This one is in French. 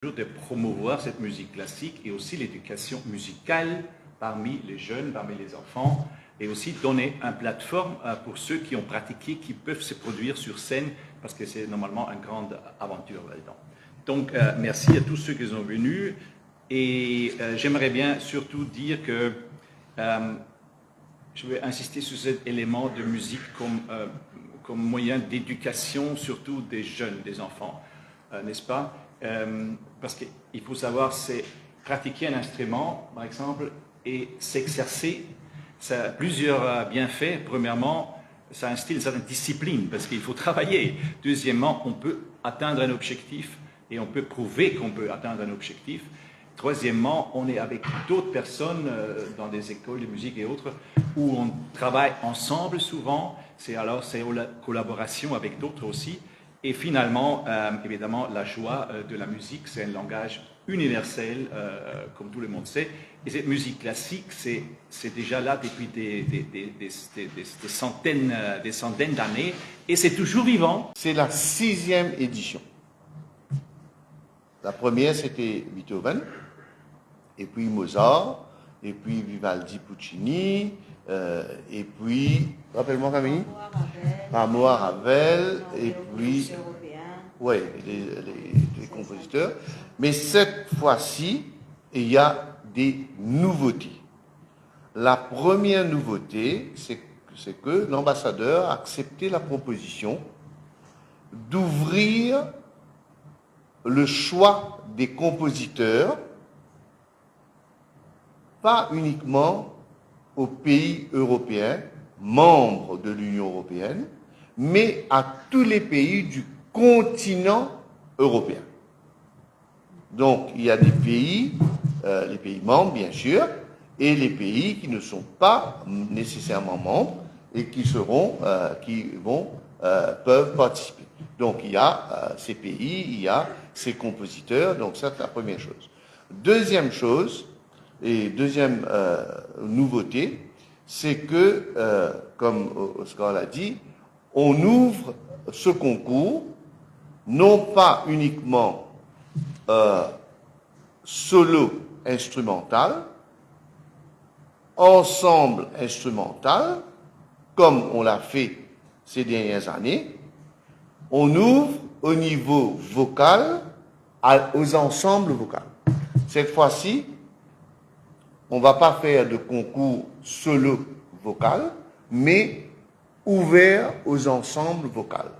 de promouvoir cette musique classique et aussi l'éducation musicale parmi les jeunes, parmi les enfants, et aussi donner une plateforme pour ceux qui ont pratiqué, qui peuvent se produire sur scène, parce que c'est normalement une grande aventure là-dedans. Donc, merci à tous ceux qui sont venus, et j'aimerais bien surtout dire que je vais insister sur cet élément de musique comme moyen d'éducation, surtout des jeunes, des enfants, n'est-ce pas? Parce qu'il faut savoir, c'est pratiquer un instrument, par exemple, et s'exercer, ça a plusieurs bienfaits. Premièrement, ça instille une certaine discipline, parce qu'il faut travailler. Deuxièmement, on peut atteindre un objectif, et on peut prouver qu'on peut atteindre un objectif. Troisièmement, on est avec d'autres personnes dans des écoles de musique et autres, où on travaille ensemble souvent, c'est la collaboration avec d'autres aussi. Et finalement, évidemment, la joie de la musique, c'est un langage universel, comme tout le monde sait. Et cette musique classique, c'est déjà là depuis des centaines d'années, et c'est toujours vivant. C'est la 6e édition. La première, c'était Beethoven, et puis Mozart, et puis Vivaldi, Puccini, et puis, rappelle-moi Camille, Rameau, Ravel, et puis, ouais, les compositeurs. Mais cette fois-ci, il y a des nouveautés. La première nouveauté, c'est que l'ambassadeur a accepté la proposition d'ouvrir le choix des compositeurs, pas uniquement aux pays européens, membres de l'Union européenne, mais à tous les pays du continent européen. Donc, il y a des pays, les pays membres, bien sûr, et les pays qui ne sont pas nécessairement membres et qui peuvent participer. Donc, il y a ces pays, il y a ces compositeurs, donc ça, c'est la première chose. Deuxième chose, et deuxième nouveauté, c'est que, comme Oscar l'a dit, on ouvre ce concours, non pas uniquement solo instrumental, ensemble instrumental, comme on l'a fait ces dernières années, on ouvre au niveau vocal aux ensembles vocaux. Cette fois-ci, on ne va pas faire de concours solo vocal, mais ouvert aux ensembles vocaux.